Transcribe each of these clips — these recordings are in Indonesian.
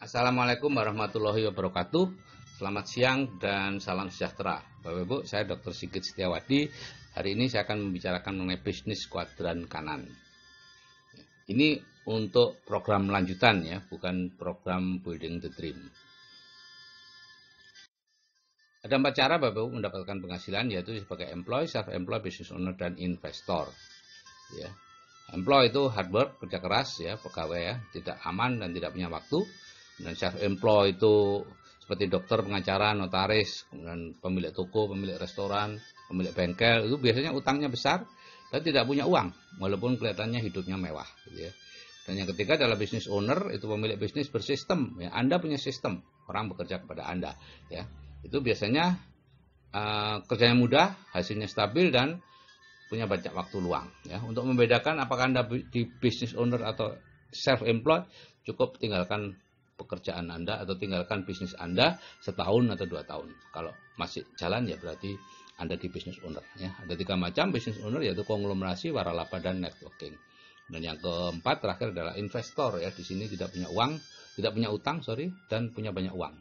Assalamualaikum warahmatullahi wabarakatuh. Selamat siang dan salam sejahtera. Bapak Ibu, saya Dr. Sigit Setiawadi. Hari ini saya akan membicarakan mengenai bisnis kuadran kanan. Ini untuk program lanjutan ya, bukan program Building the Dream. Ada 4 cara Bapak Ibu mendapatkan penghasilan, yaitu sebagai employee, self-employed, business owner, dan investor. Ya. Employee itu hard work, kerja keras ya, pegawai ya, tidak aman dan tidak punya waktu. Dan self-employed itu seperti dokter, pengacara, notaris, kemudian pemilik toko, pemilik restoran, pemilik bengkel, itu biasanya utangnya besar dan tidak punya uang, walaupun kelihatannya hidupnya mewah. Gitu ya. Dan yang ketiga adalah business owner, itu pemilik bisnis bersistem. Ya. Anda punya sistem, orang bekerja kepada Anda. Ya. Itu biasanya kerjanya mudah, hasilnya stabil, dan punya banyak waktu luang. Ya. Untuk membedakan apakah Anda di business owner atau self-employed, cukup tinggalkan pekerjaan Anda atau tinggalkan bisnis Anda setahun atau 2 tahun. Kalau masih jalan ya berarti Anda di business owner. Ya. Ada 3 macam business owner, yaitu konglomerasi, waralaba, dan networking. Dan yang keempat terakhir adalah investor ya. Di sini tidak punya uang, tidak punya utang, dan punya banyak uang.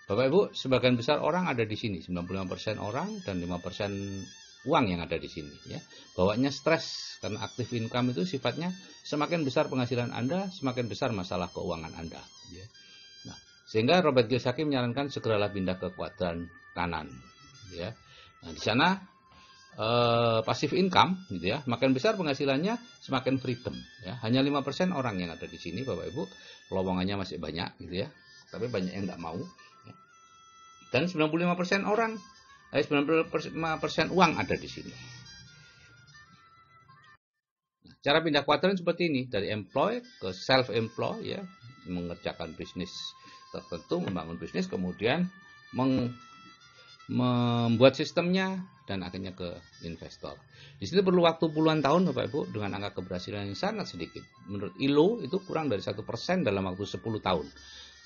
Bapak Ibu, sebagian besar orang ada di sini, 95% orang dan 5% uang yang ada di sini ya. Bawaannya stres karena aktif income itu sifatnya semakin besar penghasilan Anda, semakin besar masalah keuangan Anda ya. Nah, sehingga Robert Kiyosaki menyarankan segeralah pindah ke kuadran kanan ya. Nah, di sana passive income gitu ya. Makin besar penghasilannya, semakin freedom ya. Hanya 5% orang yang ada di sini Bapak Ibu. Lowongannya masih banyak gitu ya. Tapi banyak yang enggak mau. Dan 95% orang 95% uang ada di sini. Nah, cara pindah kuadran seperti ini, dari employed ke self-employed ya, mengerjakan bisnis tertentu, membangun bisnis, kemudian membuat sistemnya, dan akhirnya ke investor. Di sini perlu waktu puluhan tahun Bapak Ibu, dengan angka keberhasilan yang sangat sedikit. Menurut ILO itu kurang dari 1% dalam waktu 10 tahun.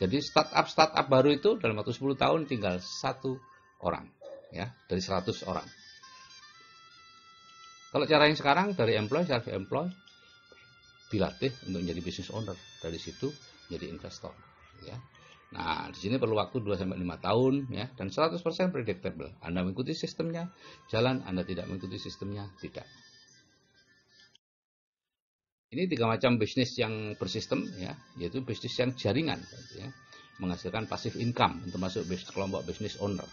Jadi startup baru itu dalam waktu 10 tahun tinggal 1 orang. Ya, dari 100 orang. Kalau cara yang sekarang dari employee, self-employed, dilatih untuk menjadi business owner, dari situ jadi investor ya. Nah, di sini perlu waktu 2 sampai 5 tahun ya, dan 100% predictable. Anda mengikuti sistemnya, jalan. Anda tidak mengikuti sistemnya, tidak. Ini 3 macam bisnis yang bersistem ya, yaitu bisnis yang jaringan ya, menghasilkan passive income, termasuk kelompok business owner.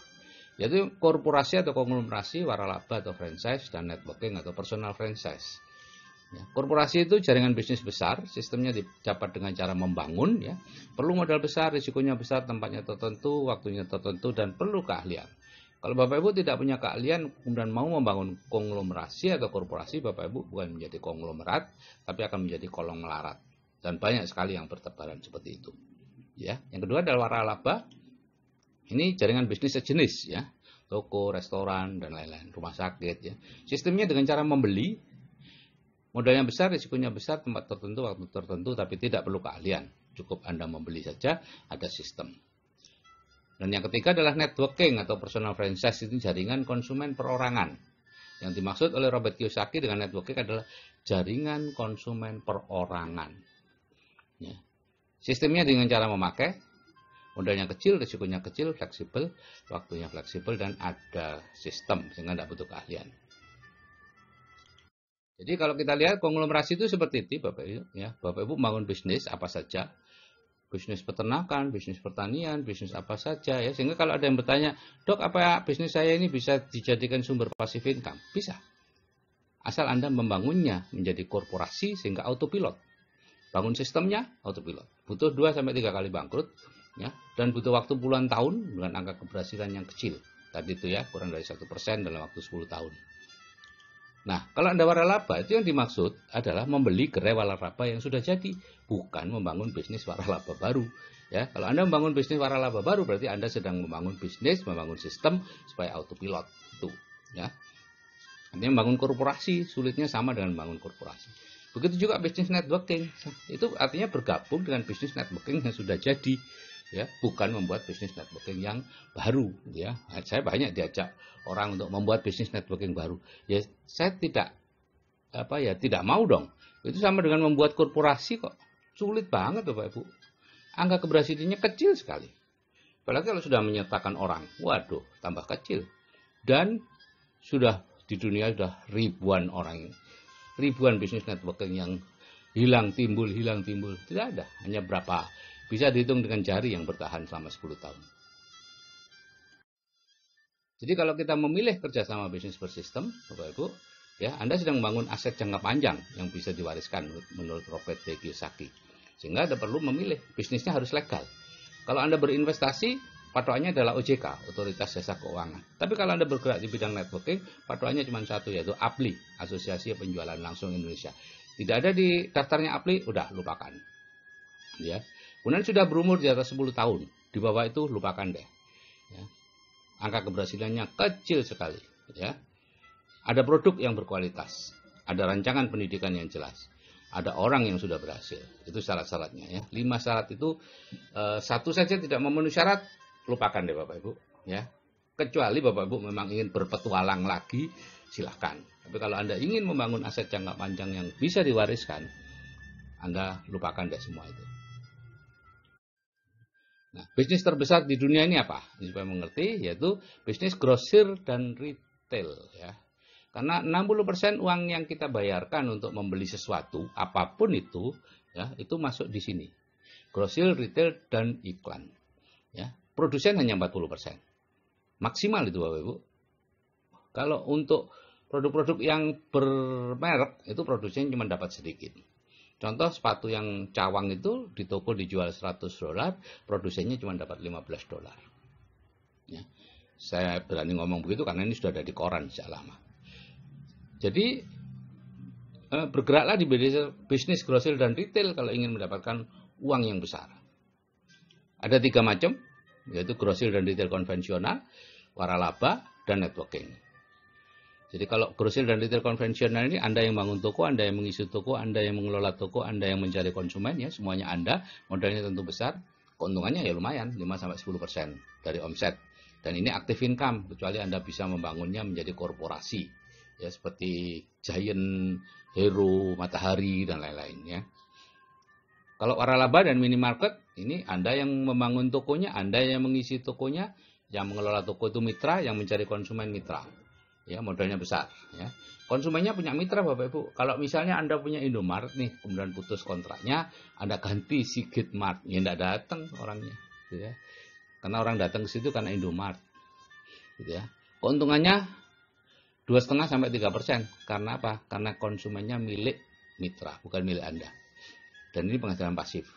Yaitu korporasi atau konglomerasi, waralaba atau franchise, dan networking atau personal franchise. Ya, korporasi itu jaringan bisnis besar, sistemnya didapat dengan cara membangun, ya, perlu modal besar, risikonya besar, tempatnya tertentu, waktunya tertentu, dan perlu keahlian. Kalau Bapak Ibu tidak punya keahlian kemudian mau membangun konglomerasi atau korporasi, Bapak Ibu bukan menjadi konglomerat, tapi akan menjadi kolong melarat. Dan banyak sekali yang bertebaran seperti itu. Ya, yang kedua adalah waralaba. Ini jaringan bisnis sejenis ya, toko, restoran, dan lain-lain, rumah sakit ya. Sistemnya dengan cara membeli, modalnya besar, risikonya besar, tempat tertentu, waktu tertentu, tapi tidak perlu keahlian. Cukup Anda membeli saja, ada sistem. Dan yang ketiga adalah networking atau personal franchise, itu jaringan konsumen perorangan. Yang dimaksud oleh Robert Kiyosaki dengan networking adalah jaringan konsumen perorangan. Ya. Sistemnya dengan cara memakai, modalnya kecil, risikonya kecil, fleksibel, waktunya fleksibel, dan ada sistem sehingga tidak butuh keahlian. Jadi kalau kita lihat konglomerasi itu seperti itu Bapak Ibu, ya. Bapak Ibu bangun bisnis apa saja, bisnis peternakan, bisnis pertanian, bisnis apa saja ya. Sehingga kalau ada yang bertanya, "Dok, apa bisnis saya ini bisa dijadikan sumber passive income?" Bisa. Asal Anda membangunnya menjadi korporasi sehingga autopilot. Bangun sistemnya autopilot. Butuh 2 sampai 3 kali bangkrut. Ya, dan butuh waktu puluhan tahun dengan angka keberhasilan yang kecil. Tadi itu ya, kurang dari 1% dalam waktu 10 tahun. Nah, kalau Anda waralaba, itu yang dimaksud adalah membeli gerai waralaba yang sudah jadi, bukan membangun bisnis waralaba baru. Ya, kalau Anda membangun bisnis waralaba baru, berarti Anda sedang membangun bisnis, membangun sistem supaya autopilot. Itu, ya. Artinya membangun korporasi, sulitnya sama dengan membangun korporasi. Begitu juga bisnis networking. Itu artinya bergabung dengan bisnis networking yang sudah jadi. Ya, bukan membuat bisnis networking yang baru ya. Saya banyak diajak orang untuk membuat bisnis networking baru. Ya, saya tidak tidak mau dong. Itu sama dengan membuat korporasi kok. Sulit banget Bapak Ibu. angka keberhasilannya kecil sekali. Apalagi kalau sudah menyertakan orang, waduh, tambah kecil. Dan sudah di dunia sudah ribuan orang, ribuan bisnis networking yang hilang timbul. Tidak ada, hanya berapa. Bisa dihitung dengan jari yang bertahan selama 10 tahun. Jadi kalau kita memilih kerjasama bisnis bersistem, Bapak Ibu, ya, Anda sedang membangun aset jangka panjang yang bisa diwariskan menurut Robert T. Kiyosaki. Sehingga Anda perlu memilih, bisnisnya harus legal. Kalau Anda berinvestasi, patokannya adalah OJK, Otoritas Jasa Keuangan. Tapi kalau Anda bergerak di bidang networking, patokannya cuma satu, yaitu APLI, Asosiasi Penjualan Langsung Indonesia. Tidak ada di daftarnya APLI, udah lupakan. Ya. Kemudian sudah berumur di atas 10 tahun, di bawah itu lupakan deh. Ya. Angka keberhasilannya kecil sekali. Ya. Ada produk yang berkualitas, ada rancangan pendidikan yang jelas, ada orang yang sudah berhasil. Itu syarat-syaratnya. Ya. 5 syarat itu, satu saja tidak memenuhi syarat, lupakan deh Bapak Ibu. Ya. Kecuali Bapak Ibu memang ingin berpetualang lagi, silahkan. Tapi kalau Anda ingin membangun aset jangka panjang yang bisa diwariskan, Anda lupakan deh semua itu. Nah, bisnis terbesar di dunia ini apa? Ini supaya mengerti, yaitu bisnis grosir dan retail. Ya. Karena 60% uang yang kita bayarkan untuk membeli sesuatu, apapun itu, ya, itu masuk di sini. Grosir, retail, dan iklan. Ya. Produsen hanya 40%. Maksimal itu Bapak Ibu. Kalau untuk produk-produk yang bermerek, itu produsen cuma dapat sedikit. Contoh sepatu yang cawang itu di toko dijual $100, produsennya cuma dapat $15. Ya. Saya berani ngomong begitu karena ini sudah ada di koran sejak lama. Jadi bergeraklah di bisnis grosir dan retail kalau ingin mendapatkan uang yang besar. Ada 3 macam, yaitu grosir dan retail konvensional, waralaba, dan networking. Jadi kalau grosir dan retail konvensional ini Anda yang bangun toko, Anda yang mengisi toko, Anda yang mengelola toko, Anda yang mencari konsumen, ya semuanya Anda, modalnya tentu besar, keuntungannya ya lumayan, 5-10% dari omset. Dan ini active income, kecuali Anda bisa membangunnya menjadi korporasi, ya seperti Giant, Hero, Matahari, dan lain-lain. Ya. Kalau waralaba dan minimarket, ini Anda yang membangun tokonya, Anda yang mengisi tokonya, yang mengelola toko itu mitra, yang mencari konsumen mitra. Ya, modalnya besar. Ya. Konsumennya punya mitra Bapak Ibu. Kalau misalnya Anda punya Indomaret nih, kemudian putus kontraknya, Anda ganti Sigit Mart, ya tidak datang orangnya. Gitu ya. Karena orang datang ke situ karena Indomaret. Gitu ya. Keuntungannya 2,5-3%. Karena apa? Karena konsumennya milik mitra, bukan milik Anda. Dan ini penghasilan pasif.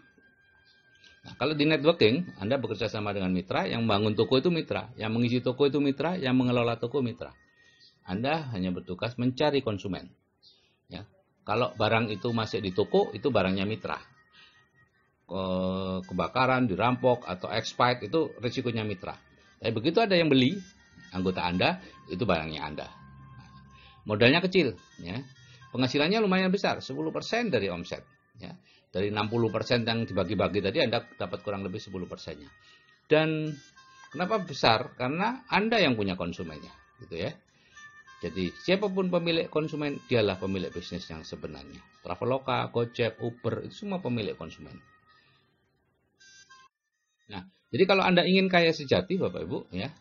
Nah, kalau di networking, Anda bekerja sama dengan mitra, yang bangun toko itu mitra, yang mengisi toko itu mitra, yang mengelola toko mitra. Anda hanya bertugas mencari konsumen. Ya. Kalau barang itu masih di toko, itu barangnya mitra. Kebakaran, dirampok, atau expired, itu risikonya mitra. Tapi begitu ada yang beli, anggota Anda, itu barangnya Anda. Modalnya kecil. Ya. Penghasilannya lumayan besar, 10% dari omset. Ya. Dari 60% yang dibagi-bagi tadi, Anda dapat kurang lebih 10%-nya. Dan kenapa besar? Karena Anda yang punya konsumennya. Gitu ya. Jadi siapapun pemilik konsumen, dialah pemilik bisnis yang sebenarnya. Traveloka, Gojek, Uber, itu semua pemilik konsumen. Nah, jadi kalau Anda ingin kaya sejati, Bapak Ibu, ya,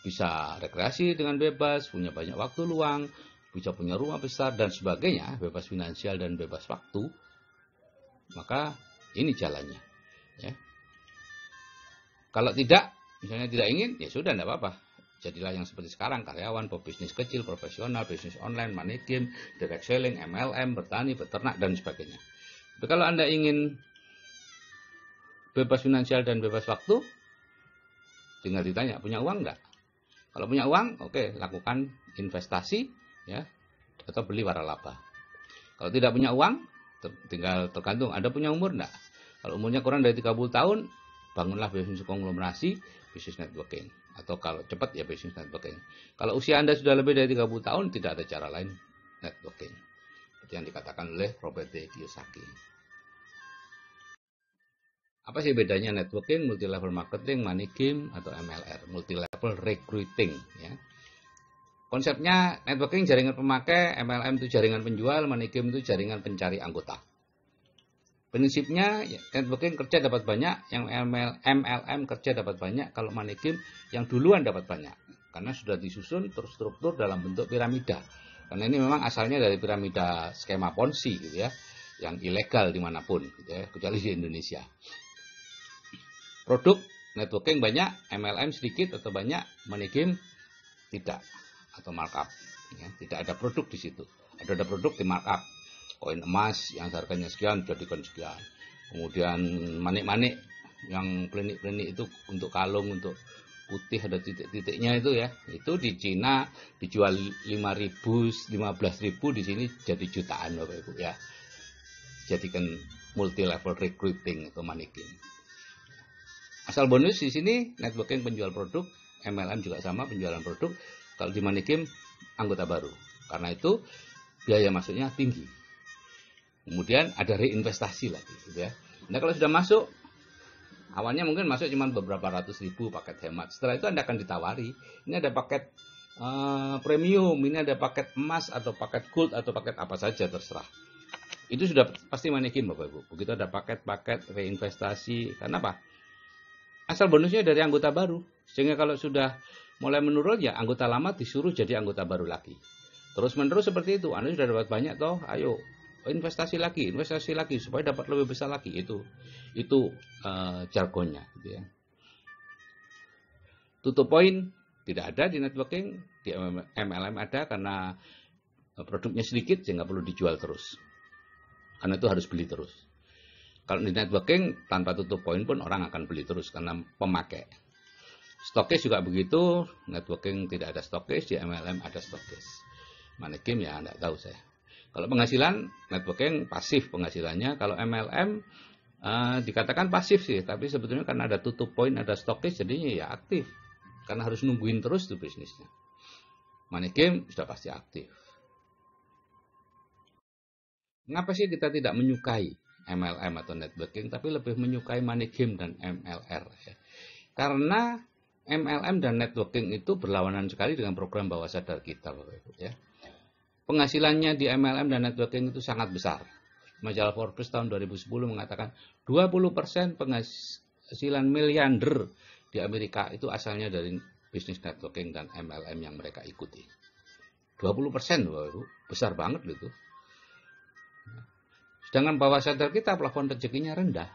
bisa rekreasi dengan bebas, punya banyak waktu luang, bisa punya rumah besar dan sebagainya, bebas finansial dan bebas waktu, maka ini jalannya. Ya. Kalau tidak, misalnya tidak ingin, ya sudah, tidak apa-apa. Jadilah yang seperti sekarang, karyawan, pebisnis kecil, profesional, bisnis online, money game, direct selling, MLM, bertani, beternak, dan sebagainya. Tapi kalau Anda ingin bebas finansial dan bebas waktu, tinggal ditanya, punya uang enggak? Kalau punya uang, oke, lakukan investasi, ya, atau beli waralaba. Kalau tidak punya uang, tinggal tergantung, Anda punya umur enggak? Kalau umurnya kurang dari 30 tahun, bangunlah bisnis konglomerasi, bisnis networking. Atau kalau cepat ya bisnis networking. Kalau usia Anda sudah lebih dari 30 tahun, tidak ada cara lain networking. Seperti yang dikatakan oleh Robert T. Kiyosaki. Apa sih bedanya networking, multi-level marketing, money game, atau MLR, multi-level recruiting? Ya. Konsepnya networking jaringan pemakai, MLM itu jaringan penjual, money game itu jaringan pencari anggota. Prinsipnya networking kerja dapat banyak, yang MLM kerja dapat banyak, kalau money game yang duluan dapat banyak. Karena sudah disusun terstruktur dalam bentuk piramida. Karena ini memang asalnya dari piramida skema Ponzi gitu ya, yang ilegal dimanapun gitu ya, kecuali di Indonesia. Produk networking banyak, MLM sedikit atau banyak, money game tidak atau markup. Ya, tidak ada produk di situ. Ada produk di markup. Koin emas yang harganya sekian jadikan sekian. Kemudian manik-manik yang plenik-plenik itu untuk kalung, untuk putih ada titik-titiknya itu ya. Itu di Cina dijual 5.000, 15.000, di sini jadi jutaan Bapak Ibu ya. Jadikan multi level recruiting atau money game. Asal bonus di sini networking penjual produk, MLM juga sama penjualan produk. Kalau di money game anggota baru. Karena itu biaya masuknya tinggi. Kemudian ada reinvestasi lagi gitu ya. Nah, kalau sudah masuk, awalnya mungkin masuk cuma beberapa ratus ribu paket hemat. Setelah itu Anda akan ditawari, ini ada paket premium, ini ada paket emas atau paket gold atau paket apa saja terserah. Itu sudah pasti money game Bapak Ibu. Begitu ada paket-paket reinvestasi. Karena apa? Asal bonusnya dari anggota baru. Sehingga kalau sudah mulai menurun ya anggota lama disuruh jadi anggota baru lagi. Terus menerus seperti itu. Anda sudah dapat banyak toh, ayo investasi lagi supaya dapat lebih besar lagi. Itu jargonnya gitu ya. Tutup poin tidak ada di networking, di MLM ada karena produknya sedikit sehingga perlu dijual terus. Karena itu harus beli terus. Kalau di networking tanpa tutup poin pun orang akan beli terus karena pemakai. Stokis juga begitu, networking tidak ada stokis, di MLM ada stokis. Money game ya enggak tahu saya. Kalau penghasilan, networking pasif penghasilannya. Kalau MLM dikatakan pasif sih, tapi sebetulnya karena ada tutup poin, ada stokis, jadinya ya aktif. Karena harus nungguin terus tuh bisnisnya. Money game sudah pasti aktif. Mengapa sih kita tidak menyukai MLM atau networking, tapi lebih menyukai money game dan MLR? Ya? Karena MLM dan networking itu berlawanan sekali dengan program bawah sadar kita, Bapak Ibu ya. Penghasilannya di MLM dan networking itu sangat besar. Majalah Forbes tahun 2010 mengatakan 20% penghasilan miliarder di Amerika itu asalnya dari bisnis networking dan MLM yang mereka ikuti. 20% Bapak Ibu, besar banget itu. Sedangkan bawah sadar kita plafon rezekinya rendah.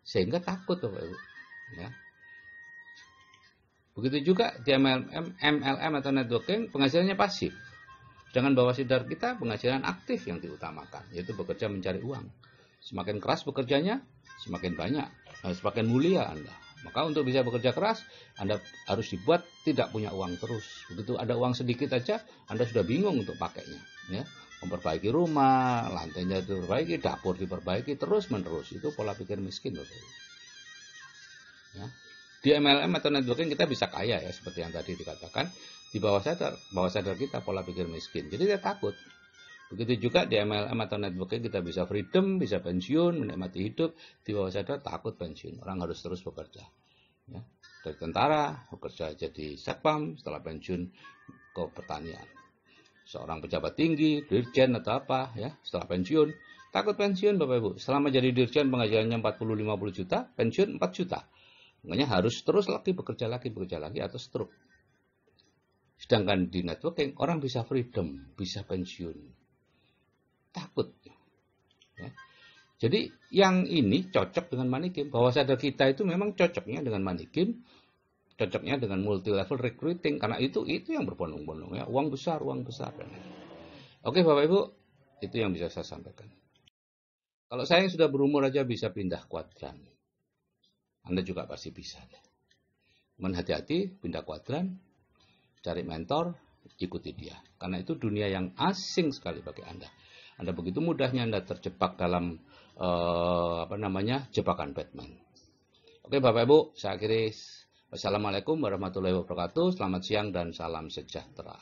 Sehingga takut Bapak Ibu. Ya. Begitu juga di MLM atau networking penghasilannya pasif. Dengan bawah sadar kita penghasilan aktif yang diutamakan, yaitu bekerja mencari uang. Semakin keras bekerjanya, semakin banyak, semakin mulia Anda. Maka untuk bisa bekerja keras, Anda harus dibuat tidak punya uang terus. Begitu ada uang sedikit aja, Anda sudah bingung untuk pakainya. Ya. Memperbaiki rumah, lantainya diperbaiki, dapur diperbaiki, terus menerus. Itu pola pikir miskin. Ya. Di MLM atau networking kita bisa kaya ya, seperti yang tadi dikatakan. Di bawah sadar kita pola pikir miskin. Jadi kita takut. Begitu juga di MLM atau networking kita bisa freedom, bisa pensiun, menikmati hidup. Di bawah sadar takut pensiun. Orang harus terus bekerja. Ya. Dari tentara, bekerja jadi satpam, setelah pensiun ke pertanian. Seorang pejabat tinggi, dirjen atau apa, ya, setelah pensiun, takut pensiun Bapak Ibu. Selama jadi dirjen penghasilannya 40-50 juta, pensiun 4 juta. Makanya harus terus bekerja lagi atau stroke. Sedangkan di networking orang bisa freedom, bisa pensiun. Takut. Ya. Jadi yang ini cocok dengan money game. Bawah sadar kita itu memang cocoknya dengan money game, cocoknya dengan multi level recruiting. Karena itu yang berbondong-bondong ya, uang besar. Oke Bapak Ibu, itu yang bisa saya sampaikan. Kalau saya yang sudah berumur aja bisa pindah kuadran, Anda juga pasti bisa. Cuman hati-hati, pindah kuadran, cari mentor, ikuti dia. Karena itu dunia yang asing sekali bagi Anda. Anda begitu mudahnya Anda terjebak dalam jebakan Batman. Oke Bapak Ibu, saya akhiri. Wassalamualaikum warahmatullahi wabarakatuh. Selamat siang dan salam sejahtera.